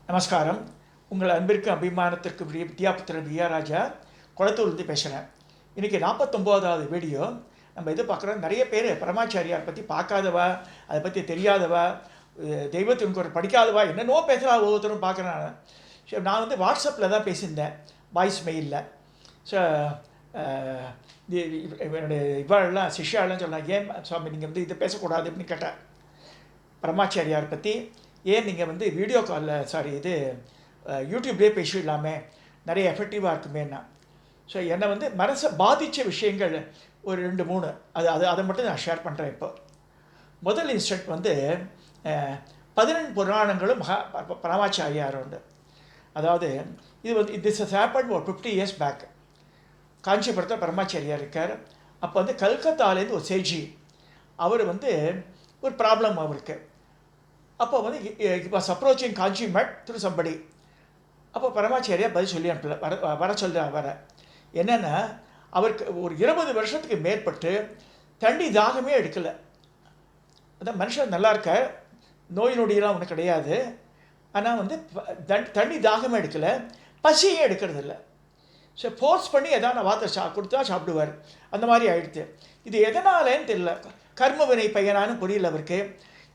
நமஸ்காரம். உங்கள் அன்பிற்கு அபிமானத்திற்கு வித்யாபுத்திரன் விஆர் ராஜா குளத்தூர்லேருந்து பேசுகிறேன். இன்றைக்கி 49வது வீடியோ. நம்ம எது பார்க்குறோம், நிறைய பேர் பரமாச்சாரியார் பற்றி பார்க்காதவா, அதை பற்றி தெரியாதவா, தெய்வத்தின் ஒரு படிக்காதவா, என்னென்னோ பேசுகிறா ஒவ்வொருத்தரும் பார்க்குறேன். ஸோ நான் வந்து வாட்ஸ்அப்பில் தான் பேசியிருந்தேன், வாய்ஸ் மெயிலில். ஸோ என்னுடைய இவாளெலாம் சிஷ்யாலாம் சொன்னாங்க, ஏன் சுவாமி நீங்கள் வந்து இதை பேசக்கூடாது அப்படின்னு கேட்டேன். பரமாச்சாரியார் பற்றி ஏன் நீங்கள் வந்து வீடியோ காலில் இது யூடியூப்லேயே பேசிடலாமே, நிறைய எஃபெக்டிவாக இருக்குமேன்னா. ஸோ என்னை வந்து மனசை பாதித்த விஷயங்கள் ஒரு 2-3 அதை மட்டும் நான் ஷேர் பண்ணுறேன். இப்போ முதல் இன்ஸ்டன்ட் வந்து 14 புராணங்களும் பரமாச்சாரியார் உண்டு. அதாவது இது வந்து திஸ் ஹஸ் ஹேப்பன் ஒரு 50 இயர்ஸ் பேக். காஞ்சிபுரத்தில் பரமாச்சாரியார் இருக்கார். அப்போ வந்து கல்கத்தாலேருந்து ஒரு சேஜி, அவர் வந்து ஒரு ப்ராப்ளம் அவருக்கு. அப்போ வந்து வாஸ் அப்ரோச்சிங் காஞ்சி மட் த்ரூ சம்படி. அப்போ பரமாச்சாரியார் பதில் சொல்லி அனுப்பல, வர சொல்ல என்னென்னா, அவருக்கு ஒரு 20 வருஷத்துக்கு மேற்பட்டு தண்ணி தாகமே எடுக்கலை. அதான் மனுஷன் நல்லா இருக்க, நோய் நொடியெல்லாம் ஒன்றும் கிடையாது, ஆனால் வந்து தண்ணி தாகமே எடுக்கலை, பசியும் எடுக்கிறது இல்லை. ஸோ ஃபோர்ஸ் பண்ணி எதாவது வார்த்தை கொடுத்தா சாப்பிடுவார். அந்த மாதிரி ஆகிடுது. இது எதனாலேன்னு தெரியல, கர்ம வினை பையனான்னு புரியல அவருக்கு,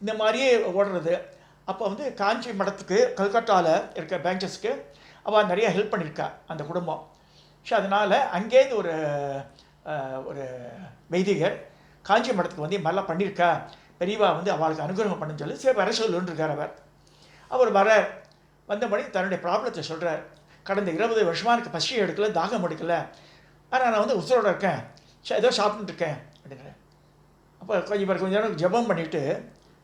இந்த மாதிரியே ஓடுறது. அப்போ வந்து காஞ்சி மடத்துக்கு கல்கட்டாவில் இருக்க பேங்கர்ஸ்க்கு அவள் நிறைய ஹெல்ப் பண்ணியிருக்கா அந்த குடும்பம். ஸோ அதனால் அங்கேருந்து ஒரு வைதிகர் காஞ்சி மடத்துக்கு வந்து மாதிரிலாம் பண்ணியிருக்கா, பெரியவா வந்து அவளுக்கு அனுகிரகம் பண்ணுன்னு சொல்லி சரி வர சொல்லுன்னு இருக்கார். அவர் வந்தபடி தன்னுடைய ப்ராப்ளத்தை சொல்கிறார். கடந்த 20 வருஷமாக எனக்கு பசி எடுக்கலை, தாகம் எடுக்கலை, ஆனால் நான் வந்து உசுரோடு இருக்கேன், ஏதோ சாப்பிட்டுட்டு இருக்கேன் அப்படிங்கிற. அப்போ கொஞ்சம் நேரம் ஜபம் பண்ணிவிட்டு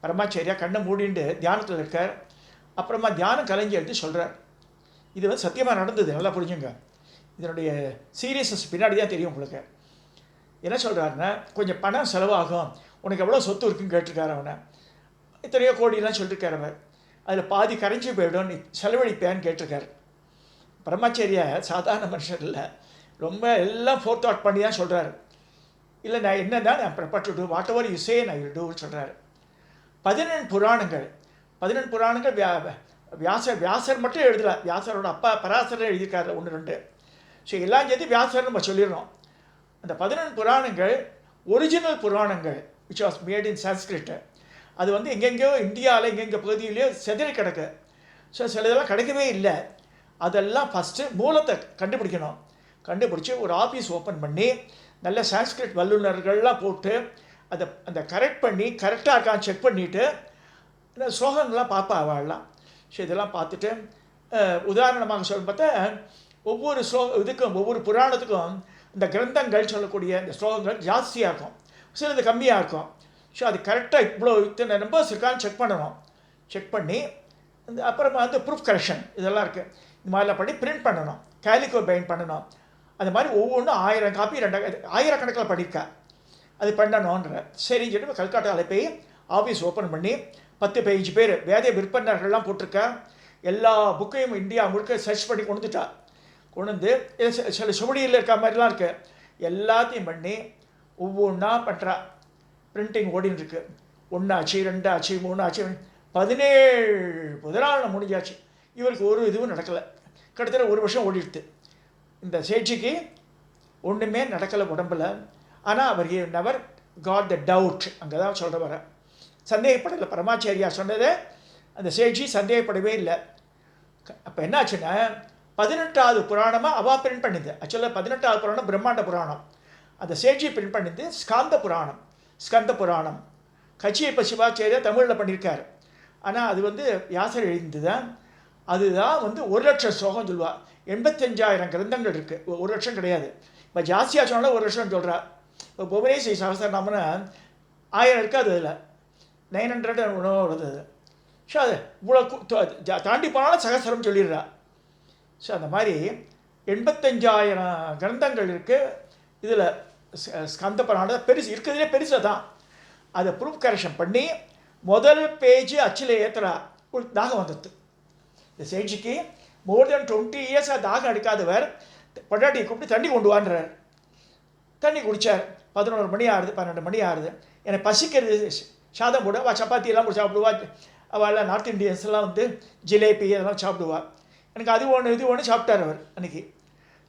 பரமாச்சாரியா கண்ணை மூடிண்டு தியானத்தில் இருக்கார். அப்புறமா தியானம் கலைஞ்சி எடுத்து சொல்கிறார். இது வந்து சத்தியமாக நடந்தது, நல்லா புரிஞ்சுங்க. இதனுடைய சீரியஸ்னஸ் பின்னாடி தான் தெரியும் உங்களுக்கு. என்ன சொல்கிறாருன்னா, கொஞ்சம் பணம் செலவாகும், உனக்கு எவ்வளோ சொத்து இருக்குன்னு கேட்டிருக்காரு. அவனை இத்தனையோ கோடிலாம் சொல்லியிருக்கார். அவர் அதில் பாதி கரைஞ்சி போயிடும், நீ செலவழிப்பேன்னு கேட்டிருக்காரு. பரமாச்சாரியா சாதாரண மனுஷர் இல்லை, ரொம்ப எல்லாம் ஃபோர்த் தாட் பண்ணி தான் சொல்கிறாரு. இல்லை நான் என்னன்னா நான் prepare to do whatever you say நான் வில் டூன்னு சொல்கிறாரு. 14 புராணங்கள் வியாசர் மட்டும் எழுதலை, வியாசரோட அப்பா பராசரர் எழுதியிருக்காரு 1-2. ஸோ எல்லாம் சேர்த்து வியாசர் நம்ம சொல்லிடுறோம். அந்த 14 புராணங்கள் ஒரிஜினல் புராணங்கள் which was made in Sanskrit. அது வந்து எங்கெங்கேயோ இந்தியாவில் எங்கெங்கே பகுதியிலையோ செதறி கிடக்கு. ஸோ சிலதெல்லாம் கிடைக்கவே இல்லை. அதெல்லாம் ஃபஸ்ட்டு மூலத்தை கண்டுபிடிக்கணும். கண்டுபிடிச்சி ஒரு ஆஃபீஸ் ஓப்பன் பண்ணி நல்ல சான்ஸ்கிரிட் வல்லுநர்கள்லாம் போட்டு அந்த கரெக்ட் பண்ணி கரெக்டாக இருக்கான்னு செக் பண்ணிவிட்டு இந்த ஸ்லோகங்கள்லாம் பார்ப்பா அவள்லாம். ஸோ இதெல்லாம் பார்த்துட்டு உதாரணமாக சொல்ல பார்த்தா ஒவ்வொரு இதுக்கும் ஒவ்வொரு புராணத்துக்கும் இந்த கிரந்தங்கள் சொல்லக்கூடிய இந்த ஸ்லோகங்கள் ஜாஸ்தியாக இருக்கும், சிலது கம்மியாக இருக்கும். ஸோ அது கரெக்டாக இவ்வளோ இத்தனை நம்பர்ஸ் இருக்கான்னு செக் பண்ணணும். செக் பண்ணி இந்த அப்புறமா வந்து ப்ரூஃப் கரெக்ஷன் இதெல்லாம் இருக்குது. இந்த மாதிரிலாம் பண்ணி பிரிண்ட் பண்ணணும், கேலிகோ பைண்ட் பண்ணணும். அந்த மாதிரி ஒவ்வொன்றும் 1000 காப்பி 2000 கணக்கில் படிக்க அது பண்ணணுன்ற. சரின்னு சொல்லிட்டு கல்கட்டாவில் போய் ஆஃபீஸ் ஓப்பன் பண்ணி 10-15 பேர் வேத விற்பனர்கள்லாம் போட்டிருக்க எல்லா புக்கையும் இந்தியா முழுக்க சர்ச் பண்ணி கொண்டு வந்து சில சுவடியில் இருக்க மாதிரிலாம் இருக்குது, எல்லாத்தையும் பண்ணி ஒவ்வொன்றா பண்ணுறா. பிரிண்டிங் ஓடின்னு இருக்கு. 1 ஆச்சு, 2 ஆச்சு, 3 ஆச்சு, 17 புதனால முடிஞ்சாச்சு. இவருக்கு ஒரு இதுவும் நடக்கலை. கிட்டத்தட்ட 1 வருஷம் ஓடிடுது. இந்த சேட்சிக்கு ஒன்றுமே நடக்கலை உடம்பில். ஆனால் அவர் நெவர் காட் த டவுட். அங்கே தான் சொல்கிற வர சந்தேகப்படலை. பரமாச்சாரியா சொன்னதை அந்த சேட்சி சந்தேகப்படவே இல்லை. அப்போ என்னாச்சுன்னா 18வது புராணமாக அவள் பிரிண்ட் பண்ணிது. ஆக்சுவலாக 18வது புராணம் பிரம்மாண்ட புராணம், அந்த சேட்சி பிரிண்ட் பண்ணிது ஸ்கந்த புராணம். கச்சியப்ப சிவாச்சாரியா தமிழில் பண்ணியிருக்கார். ஆனால் அது வந்து வியாசர் எழுந்து தான். அதுதான் வந்து 1,00,000 ஸ்லோகம் சொல்லுவாள். 85,000 கிரந்தங்கள் இருக்குது, 1,00,000 கிடையாது. இப்போ ஜாஸ்தியாக சொன்னாலும் 1,00,000 சொல்கிறா. இப்போ புவனேஸ்வரி சகஸ்ரநாமம்னா 1000 இருக்காது, அதில் 900 உணவு வருது. ஸோ அது இவ்வளோ தாண்டி போனாலும் சகஸ்ரம் சொல்லிடுறா. ஸோ அந்த மாதிரி 85,000 கிரந்தங்கள் இருக்குது. இதில் ஸ்கந்த புராணம் பெருசு இருக்கிறதுலே பெருசாக தான். அதை ப்ரூஃப் கரெக்ஷன் பண்ணி முதல் பேஜ் அச்சில் ஏற்றுறா. தாகம் வந்துடுது. இந்த சேட்சிக்கு மோர் தென் 20 இயர்ஸாக தாகம் எடுக்காதவர் பொண்டாட்டியை கூப்பிட்டு தண்ணி கொண்டு வான்றார். தண்ணி குடித்தார். 11 மணி ஆகுது, 12 மணி ஆகுது. எனக்கு பசிக்கிறது, சாதம் போட சப்பாத்தியெல்லாம் சாப்பிடுவா, அவள் நார்த் இண்டியன்ஸ்லாம் வந்து ஜிலேபி அதெல்லாம் சாப்பிடுவா. எனக்கு அது ஒன்று இது ஒன்று சாப்பிட்டார் அவர் அன்றைக்கி.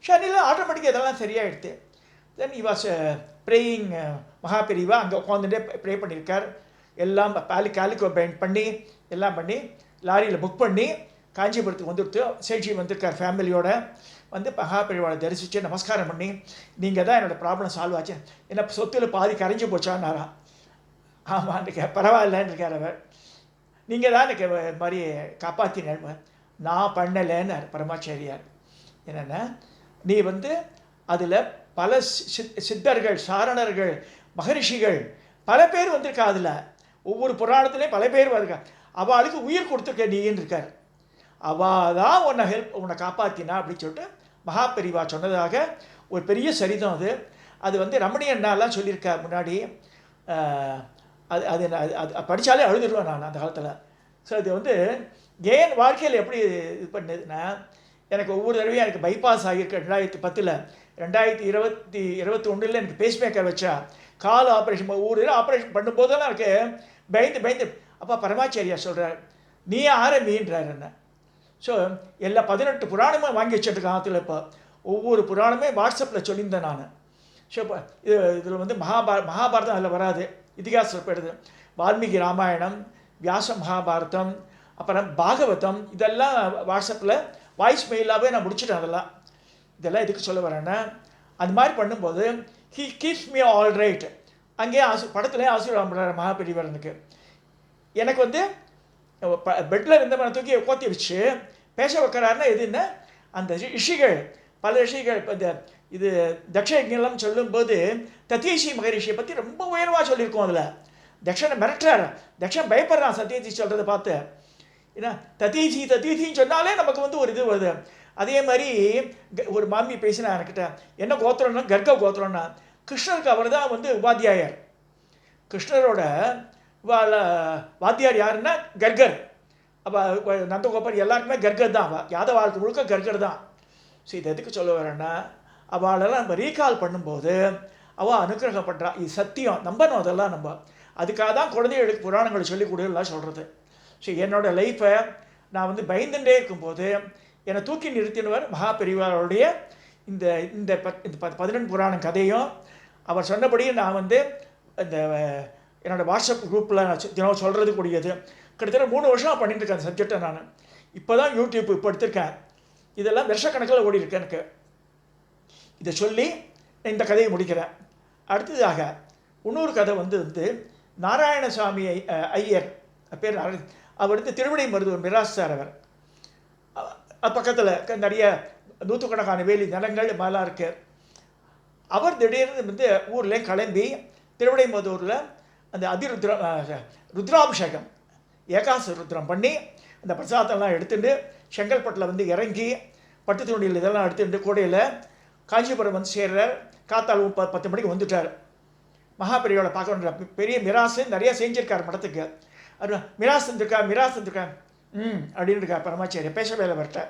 ஷனியில் ஆட்டோமேட்டிக்காக இதெல்லாம் சரியாயிடுது. தென் இ வாஸ் ப்ரேயிங் மகாபெரிவா அங்கே உட்காந்துட்டே ப்ரே பண்ணியிருக்கார். எல்லாம் கேலிக்கோ பெயிண்ட் பண்ணி எல்லாம் பண்ணி லாரியில் புக் பண்ணி காஞ்சிபுரத்துக்கு வந்துடுத்து. சேட்ஜி வந்திருக்கார் ஃபேமிலியோட வந்து மகாபெரிவாளை தரிசித்து நமஸ்காரம் பண்ணி, நீங்கள் தான் என்னோடய ப்ராப்ளம் சால்வ் ஆச்சு, என்ன சொத்தில் பாதி கரைஞ்சி போச்சான்னாராம். ஆமான்னு பரவாயில்லன்னு இருக்கார் அவர். நீங்கள் தான் எனக்கு மாதிரி காப்பாற்றின. நான் பண்ணலைன்னார் பரமாச்சாரியார். என்னென்னா நீ வந்து அதில் பல சித்தர்கள், சாரணர்கள், மகரிஷிகள் பல பேர் வந்திருக்கா. அதில் ஒவ்வொரு புராணத்துலேயும் பல பேர் வருக்கா. அவளுக்கு உயிர் கொடுத்துருக்க நீன்னு இருக்கார். அவள் தான் உன்னை காப்பாற்றினா அப்படின்னு சொல்லிட்டு மகாபெரிவா சொன்னதாக ஒரு பெரிய சரிதம் அது. அது வந்து ரமணியண்ணாலாம் சொல்லியிருக்கார் முன்னாடி. அது அது அது படித்தாலே அழுதுடுவேன் நான் அந்த காலத்தில். ஸோ இது வந்து ஏன் வாழ்க்கையில் எப்படி இது பண்ணுதுன்னா, எனக்கு ஒவ்வொரு தடவையும் எனக்கு பைபாஸ் ஆகியிருக்கு 2010. 2021 எனக்கு பேஸ்மேக்கர் வச்சா கால் ஆப்ரேஷன் ஒவ்வொரு தடவை ஆப்ரேஷன் பண்ணும்போதெல்லாம் எனக்கு பயந்து அப்பா பரமாச்சாரியா சொல்கிறார், நீ ஆரம்பின்றார் என்ன. ஸோ எல்லா 18 புராணமும் வாங்கி வச்சுட்டு காலத்தில் இப்போ ஒவ்வொரு புராணமே வாட்ஸ்அப்பில் சொல்லியிருந்தேன் நான். ஸோ இப்போ இதில் வந்து மகாபாரதம் அதில் வராது, இதிகாசம் போயிடுது. வால்மீகி ராமாயணம், வியாச மகாபாரதம், அப்புறம் பாகவதம், இதெல்லாம் வாட்ஸ்அப்பில் வாய்ஸ் மெயிலாகவே நான் முடிச்சுட்டேன். இதெல்லாம் எதுக்கு சொல்ல வரேன்னா, அது மாதிரி பண்ணும்போது he keeps me all right. அங்கேயே படத்துலேயே ஆசீர்வாதம் பண்ணுறாரு மகாபெரிவரனுக்கு. எனக்கு வந்து பெட்டில் இருந்தவனை தூக்கி உட்காத்தி வச்சு பேச வைக்கிறாருன்னா எதுன்னா, அந்த ரிஷிகள் பல ரிஷிகள் இப்போ இது தக்ஷயஜ்ஞம் சொல்லும்போது ததீசி மகரிஷியை பற்றி ரொம்ப உயர்வாக சொல்லியிருக்கோம். அதில் தக்ஷனை மிரட்டுறார், தக்ஷன் பயப்படுறான் சத்யஜி சொல்கிறத பார்த்து. ஏன்னா ததீசின்னு சொன்னாலே நமக்கு வந்து ஒரு இது வருது. அதே மாதிரி ஒரு மாமி பேசினா என்கிட்ட, என்ன கோத்திரம்னா கர்க கோத்திரம்னா, கிருஷ்ணருக்கு அவர் தான் வந்து உபாத்தியாயர். கிருஷ்ணரோட வாத்தியார் யாருன்னா கர்கர். அப்போ நந்தகோபர் எல்லாருக்குமே கர்கர் தான். யாதவாளுக்கு முழுக்க கர்கர் தான். ஸோ இதை எதுக்கு சொல்ல வரேன்னா, அவளெல்லாம் நம்ம ரீகால் பண்ணும்போது அவள் அனுக்கிரகம் பண்ணுறா. இது சத்தியம், நம்பணும். அதெல்லாம் நம்ம அதுக்காக தான் குழந்தைகளுக்கு புராணங்களை சொல்லிக் கொடுலாம் சொல்கிறது. ஸோ என்னோடய லைஃப்பை நான் வந்து பயந்துட்டே இருக்கும்போது என்னை தூக்கி நிறுத்தினவர் மகாபெரிவாருடைய இந்த இந்த 18 புராணம் கதையும் அவர் சொன்னபடியே நான் வந்து இந்த என்னோடய வாட்ஸ்அப் குரூப்பில் நான் தினம் சொல்கிறது கூடியது. கிட்டத்தட்ட 3 வருஷம் பண்ணிட்டு இருக்கேன் அந்த சப்ஜெக்டை. நான் இப்போ தான் யூடியூப் இப்போ எடுத்திருக்கேன். இதெல்லாம் வருஷக்கணக்கில் ஓடி இருக்கேன் எனக்கு. இதை சொல்லி இந்த கதையை முடிக்கிறேன். அடுத்ததாக இன்னொரு கதை வந்து நாராயணசாமி ஐயர் பேர். அவர் வந்து திருவிடை மருதூர் மிராஸ் சார். அவர் பக்கத்தில் நிறைய நூற்றுக்கணக்கான வேலி நிலங்கள் மேலாம் இருக்கு. அவர் திடீர்னு வந்து ஊரில் கிளம்பி திருவிடை மருதூரில் அந்த ருத்ராபிஷேகம் ஏகாச ருத்ரம் பண்ணி அந்த பிரசாதம்லாம் எடுத்துட்டு செங்கல்பட்டில் வந்து இறங்கி பட்டு துணியில் இதெல்லாம் எடுத்துட்டு கூடையில் காஞ்சிபுரம் வந்து சேர்றார். காத்தால் 10 மணிக்கு வந்துட்டார். மகாபெரியோட பார்க்கணும். பெரிய மிராசு நிறையா செஞ்சிருக்கார் மடத்துக்கு. அது மிராஸ் இருந்திருக்கா அப்படின்னு இருக்கா பரமாச்சாரிய. பேசவே இல்லை அவர்கிட்ட.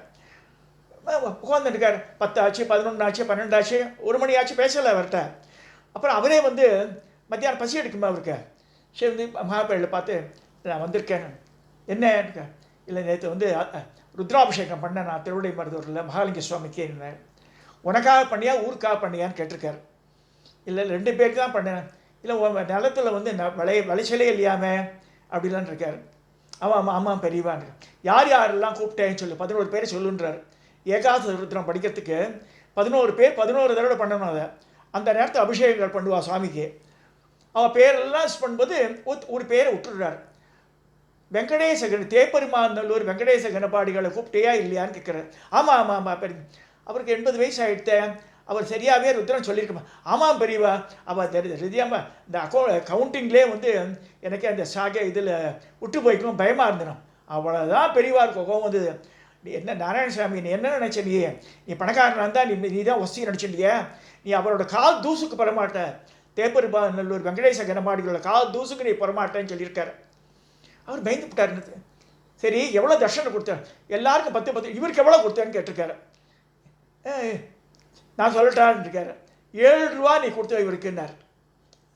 உட்காந்துருக்கார். 10 ஆச்சு, 11 ஆச்சு, 12 ஆச்சு, 1 மணி ஆச்சு, பேசலை அவர்கிட்ட. அப்புறம் அவரே வந்து மத்தியானம் பசி எடுக்குமா அவருக்கு. சரி வந்து மகாபெரியில் பார்த்து, நான் வந்திருக்கேன். என்ன இருக்கேன்? இல்லை நேற்று வந்து ருத்ராபிஷேகம் பண்ணேன் நான் திருவிடை மருதூரில் மகாலிங்க சுவாமிக்கு. என்ன உனக்காக பண்ணியா ஊருக்காக பண்ணியான்னு கேட்டிருக்கார். இல்லை 2 பேருக்கு தான் பண்ணேன். இல்லை உன் நிலத்தில் வந்து விளைச்சலே இல்லையாமே அப்படிலாம் இருக்கார். ஆமாம் பெரியவான்னு. யாரெல்லாம் கூப்பிட்டேன்னு சொல்லி 11 பேரை சொல்லுன்றார். ஏகாச ருத்ரம் படிக்கிறதுக்கு 11 பேர் 11 தடவை பண்ணணும். அதை அந்த நேரத்தில் அபிஷேகங்கள் பண்ணுவா சுவாமிக்கு. அவன் பேரெல்லாம் பண்ணும்போது ஒரு பேரை விட்டுடுறார். வெங்கடேசகன் தேப்பெருமாநல்லூர் வெங்கடேச கணபாடிகளை கூப்பிட்டேயா இல்லையான்னு கேட்குறாரு. ஆமாம் பெரிய. அவருக்கு 80 வயசு ஆகிடுத்தேன். அவர் சரியாகவே ருத்ரம் சொல்லியிருக்கமா. ஆமாம் பெரியவா. அவள் தெரியாமல் இந்த கவுண்டிங்லேயே வந்து எனக்கு அந்த இதில் விட்டு போய்க்கும் பயமாக இருந்தணும். அவ்வளோதான் பெரியவா இருக்கும் கோவம் வந்தது. என்ன நாராயணசாமி, நீ என்ன நினச்ச? நீ பணக்காரனாக இருந்தால் நீ தான் வசதி நினச்சிட்டியா? நீ அவரோட கால் தூசுக்கு பெறமாட்ட. தேப்பெருமாநல்லூர் வெங்கடேச கணபாடிகளோட கால் தூசுக்கு நீ பெறமாட்டேன்னு சொல்லியிருக்காரு. அவர் பயந்து விட்டார். சரி எவ்வளோ தர்ஷனை கொடுத்தேன்? எல்லாருக்கும் 10 இவருக்கு எவ்வளோ கொடுத்தேன்னு கேட்டிருக்காரு. நான் சொல்லட்டான்னு இருக்காரு. 7 ரூபா நீ கொடுத்த இவருக்குன்னார்.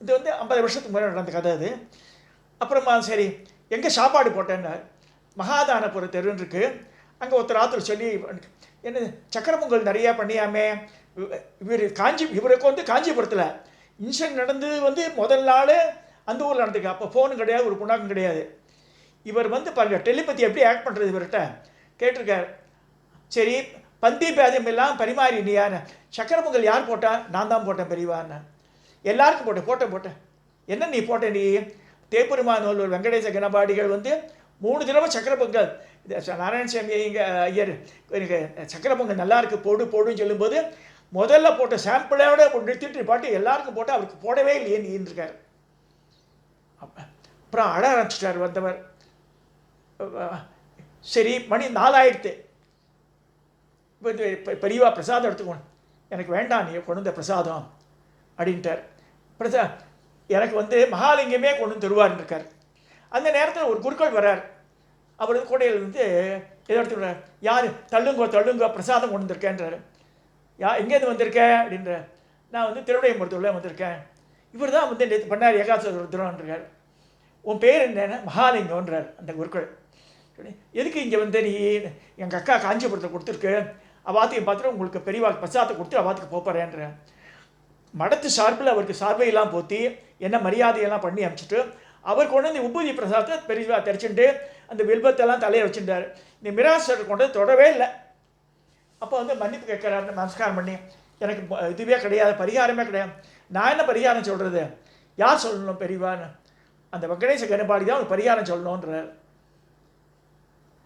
இது வந்து 50 வருஷத்துக்கு முன்னாடி நடந்த கதை அது. அப்புறமா சரி எங்கே சாப்பாடு போட்டேன்னார். மகாதானபுர தெருன்னு இருக்குது, அங்கே ஒருத்தர் ஆத்தர் சொல்லி என்ன சக்கரை பொங்கல் நிறையா பண்ணியாமே. இவருக்கு வந்து காஞ்சிபுரத்தில் இன்சிடென்ட் நடந்தது வந்து முதல் நாள் அந்த ஊரில் நடந்துருக்கு. அப்போ ஃபோனும் கிடையாது, ஒரு புண்ணாக்கும் கிடையாது. இவர் வந்து பாருங்கள் டெலிபதி எப்படி ஆக்ட் பண்ணுறது இவர்கிட்ட கேட்டிருக்கார். சரி பந்தி பேதம் எல்லாம் பரிமாறினியான்னு. சக்கரை பொங்கல் யார் போட்டா? நான் தான் போட்டேன் பெரியவான்னு. எல்லாருக்கும் போட்டேன். என்ன நீ போட்ட? நீ தேப்பெருமாநல்லூர் வெங்கடேச கணபாடிகள் வந்து 3 தடவை சக்கரை பொங்கல் நாராயணசாமி ஐயர் எனக்கு சக்கரை பொங்கல் நல்லா இருக்குது போடுன்னு சொல்லும்போது முதல்ல போட்ட சாம்பிளோட நிறுத்திட்டு பாட்டு எல்லாருக்கும் போட்டு அவருக்கு போடவே இல்லையேன்னு இருந்திருக்கார். அப்புறம் அட ஆரம்பிச்சிட்டார் வந்தவர். சரி மணி 4 ஆயிடுத்து. இப்போ பெரியவா பிரசாதம் எடுத்துக்கணும். எனக்கு வேண்டாம் நீ கொண்டு வந்த பிரசாதம் அப்படின்ட்டார். எனக்கு வந்து மகாலிங்கமே கொண்டு வந்து தருவார்னு இருக்கார். அந்த நேரத்தில் ஒரு குருக்கள் வர்றார். அவர் வந்து கோடையில் வந்து எதை எடுத்துக்கிறார். யார்? தள்ளுங்க பிரசாதம் கொண்டு வந்திருக்கேன்றார். எங்கேருந்து வந்திருக்கேன் அப்படின்ற. நான் வந்து திருவிடையம்புரத்தூரில் வந்திருக்கேன். இவர் தான் வந்து நேற்று பண்ணார் ஏகாசருத்ரான்றார். உன் பேர் என்னென்ன? மகாலிங்கன்றார் அந்த குருக்கள். எதுக்கு இங்கே வந்து நீ எங்கள் அக்கா காஞ்சிபுரத்தை கொடுத்துருக்கு, அவாத்தையும் பார்த்துட்டு உங்களுக்கு பெரியவா பிரசாதத்தை கொடுத்து அவாத்துக்கு போகிறேன்ற. மடத்து சார்பில் அவருக்கு சார்பையெல்லாம் போற்றி என்ன மரியாதையெல்லாம் பண்ணி அனுப்பிச்சிட்டு அவர் கொண்டு வந்து உபூதி பிரசாதத்தை பெரியவா தெரிச்சுட்டு அந்த வில்பத்தெல்லாம் தலையை வச்சுட்டார். இந்த மிராசர் கொண்டு தொடவே இல்லை. அப்போ வந்து மன்னிப்பு கேட்குறாரு. நமஸ்காரம் பண்ணி எனக்கு இதுவே கிடையாது, பரிகாரமே கிடையாது. நான் என்ன பரிகாரம் சொல்கிறது? யார் சொல்லணும் பெரியவான்னு? அந்த வெங்கடேச கணபாடி தான் ஒரு பரிகாரம் சொல்லணுன்றார்.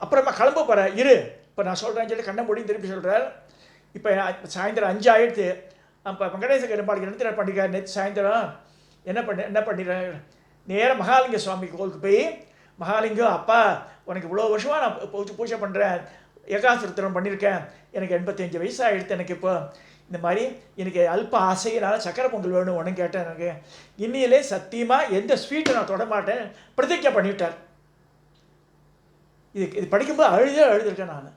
அப்புறமா கிளம்ப போகிற இரு, இப்போ நான் சொல்கிறேன்னு சொல்லி கண்ணை மூடி திருப்பி சொல்கிறார். இப்போ சாயந்தரம் 5 ஆயிடுத்து. அப்போ வெங்கடேச கணபாடி எடுத்து பண்ணிக்கார். நேற்று சாயந்தரம் என்ன பண்ணிடுறேன், நேராக மகாலிங்க சுவாமி கோவிலுக்கு போய் மகாலிங்கம் அப்பா உனக்கு இவ்வளோ வருஷமாக நான் பூஜை பண்ணுறேன், ஏகாசருத்திரம் பண்ணியிருக்கேன், எனக்கு 85 வயசு ஆகிடுது. எனக்கு இப்போ இந்த மாதிரி எனக்கு அல்ப ஆசையினால சக்கரை பொங்கல் வேணும் ஒன்று கேட்டேன். எனக்கு இன்னிலே சத்தியமாக எந்த ஸ்வீட்டை நான் தொட மாட்டேன் பிரதிஜை பண்ணிவிட்டார். இது படிக்கும்போது அழுதுருக்கேன் நான்.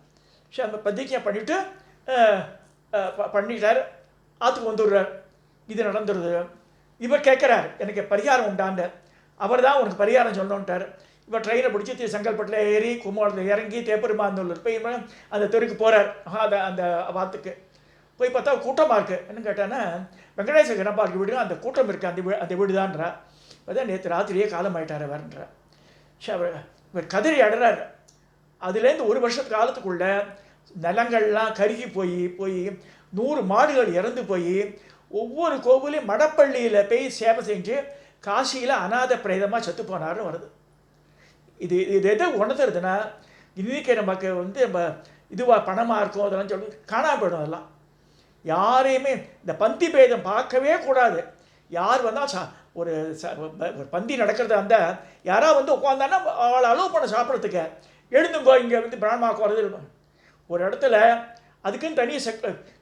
சரி அந்த பிரதிஜை பண்ணிவிட்டு பண்ணிட்டார். ஆற்றுக்கு வந்துடுறார். இது நடந்துடுது. இவர் கேட்குறார் எனக்கு பரிகாரம் உண்டான்னு. அவர் தான் உனக்கு பரிகாரம் சொல்லணுன்ட்டார். இவர் ட்ரெயினை பிடிச்சி செங்கல்பட்டில் ஏறி கும்பகோணத்தில் இறங்கி தேப்பெருமாநல்லூர் போய் அந்த தெருக்கு போகிறார். அந்த வாத்துக்கு போய் பார்த்தா கூட்டமாக இருக்குது. என்னன்னு கேட்டான்னா வெங்கடேச கணபாடி வீடு அந்த கூட்டம் இருக்குது, அந்த வீடு தான்றா. அதான் நேற்று ராத்திரியே காலம் ஆகிட்டார் அவர்ன்றா. சரி இவர் கதறி அடறார். அதுலேருந்து 1 வருஷத்து காலத்துக்குள்ள நிலங்கள்லாம் கருகி போய் 100 மாடுகள் இறந்து போய் ஒவ்வொரு கோவிலையும் மடப்பள்ளியில் போய் சேவை செஞ்சு காசியில் அநாத பிரேதமாக செத்து போனார்னு வருது. இது எதை உணர்த்துறதுன்னா இன்றைக்கி நமக்கு வந்து நம்ம இதுவாக பணமாக இருக்கும் அதெல்லாம் சொல்லி காணாமல் போயிடும். அதெல்லாம் யாரையுமே இந்த பந்தி பேதம் பார்க்கவே கூடாது. யார் வந்தால் ஒரு பந்தி நடக்கிறது அந்த யாராவது வந்து உட்காந்தான்னா அவளை அலோவ் பண்ண சாப்பிட்றதுக்கு எழுந்துங்கோ இங்கே வந்து பிராணமாக வரது. ஒரு இடத்துல அதுக்குன்னு தனி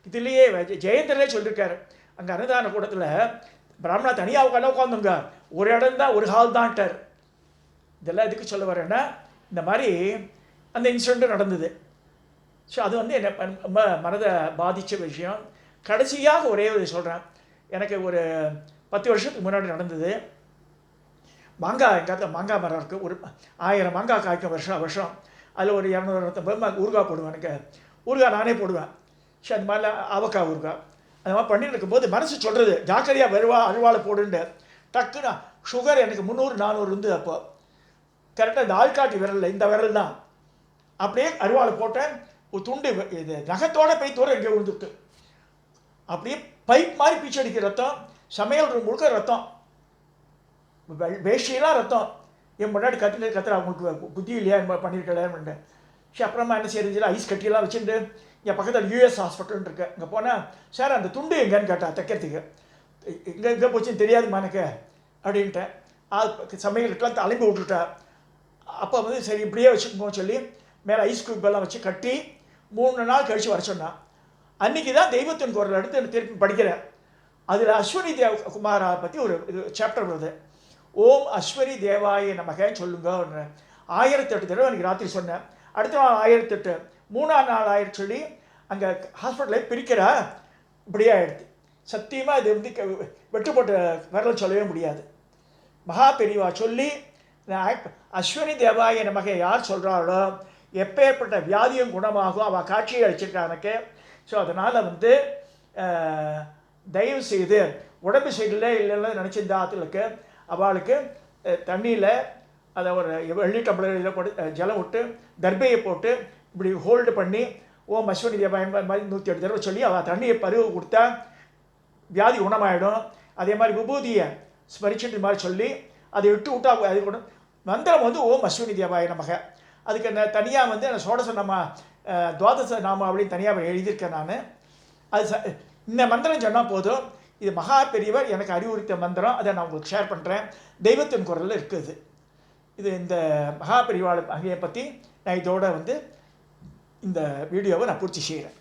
இதுலேயே ஜெயந்திரே சொல்லியிருக்காரு. அங்கே அன்னதான கூடத்தில் பிராமணா தனியாக உட்காந்துங்க, ஒரு இடம் தான், ஒரு ஹால் தான்ட்டார். இதெல்லாம் எதுக்கு சொல்ல வரேன்னா இந்த மாதிரி அந்த இன்சிடெண்ட்டு நடந்தது. ஸோ அது வந்து என்னை ரொம்ப மனதை பாதித்த விஷயம். கடைசியாக ஒரே ஒரு சொல்கிறேன். எனக்கு ஒரு 10 வருஷத்துக்கு முன்னாடி நடந்தது. மாங்காய் எங்காத்த மாங்காய் மரம் இருக்குது. ஒரு 1000 மாங்காய் காய்க்கும் வருஷம். அதில் ஒரு 250 ஊறுகாய் போடுவேன். எனக்கு ஊறுகாய் நானே போடுவேன். ஸோ அந்த மாதிரிலாம் ஆவக்காய் ஊறுகாய் அந்த மாதிரி பண்ணிட்டு இருக்கும்போது மனசு சொல்கிறது ஜாக்கிரதையாக அருவாளை போடுண்டு. டக்குன்னு சுகர் எனக்கு 300-400 இருந்தது. அப்போ கரெக்டாக இந்த ஆள்காட்டி விரலில் இந்த விரல் தான் அப்படியே அருவாளை போட்டேன். ஒரு துண்டு இது நகத்தோடு போய் தூரம் எங்கே விழுந்துட்டு அப்படியே பைப் மாதிரி பீச்சு அடிக்கிற ரத்தம். சமையல் ரூம் முழுக்க ரத்தம், வேஷ்டியெல்லாம் ரத்தம். என் முன்னாடி கத்துறா அவங்களுக்கு புத்தி இல்லையா பண்ணியிருக்கலான்னு. சரி அப்புறமா என்ன செய்யறது, ஐஸ் கட்டியெல்லாம் வச்சுட்டு என் பக்கத்தில் யூஎஸ் ஹாஸ்பிட்டல்னு இருக்கேன். இங்கே போனால் சார் அந்த துண்டு எங்கேன்னு கேட்டா தைக்கிறதுக்கு. எங்கே போச்சுன்னு தெரியாதுமா எனக்கு அப்படின்ட்டேன். சமையலுக்கெல்லாம் அலம்பி விட்டுட்டா. அப்போ வந்து சரி இப்படியே வச்சுக்கோன்னு சொல்லி மேலே ஐஸ் க்யூப்பெல்லாம் வச்சு கட்டி 3 நாள் கழித்து வர சொன்னான். அன்றைக்கி தான் தெய்வத்தின் குரல் எடுத்து திருப்பி படிக்கிறேன். அதில் அஸ்வினி குமாரா பற்றி ஒரு சாப்டர் வருது. ஓம் அஸ்வினி தேவாய நமகன்னு சொல்லுங்க. 1008 தடவை அன்றைக்கி ராத்திரி சொன்னேன். அடுத்த நாள் 1008, 3ஆம் நாள் 1000 சொல்லி அங்கே ஹாஸ்பிட்டலில் பிரிக்கிறா. இப்படியே ஆகிடுது. சத்தியமாக இது வந்து வெட்டுப்பட்ட விரல் சொல்லவே முடியாது. மகா பெரியவா சொல்லி அஸ்வினி தேவாய நமக்கு யார் சொல்கிறாளோ எப்பேற்பட்ட வியாதியும் குணமாகும் அவள் காட்சியை அளிச்சிருக்கா எனக்கு. ஸோ அதனால் வந்து தயவு செய்து உடம்பு சரியில்லை இல்லைன்னா நினச்சிருந்தா ஆற்றுகளுக்கு அவளுக்கு தண்ணியில் அதை ஒரு வெள்ளி டம்ளரில் போட்டு ஜலம் விட்டு தர்பையை போட்டு இப்படி ஹோல்டு பண்ணி ஓம் அஸ்வினி தேவாய மாதிரி 108 தடவை சொல்லி அவள் தண்ணியை பருவ கொடுத்தா வியாதி குணமாயிடும். அதே மாதிரி விபூதியை ஸ்மரிச்சுட்டு மாதிரி சொல்லி அதை விட்டா அது கூட மந்திரம் வந்து ஓம் அஸ்வினி தேவாய நமக. அதுக்கு தனியாக வந்து சோடச நாம துவாதச நாம அப்படின்னு தனியாக எழுதியிருக்கேன் நான். அது இந்த மந்திரம் சொன்னால் போதும். இது மகா பெரியவர் எனக்கு அறிவுறுத்த மந்திரம், அதை நான் உங்களுக்கு ஷேர் பண்ணுறேன். தெய்வத்தின் குரலில் இருக்குது இது. இந்த மகா பெரியவாளை பற்றி நான் இதோட வந்து இந்த வீடியோவை நான் பூர்த்தி செய்கிறேன்.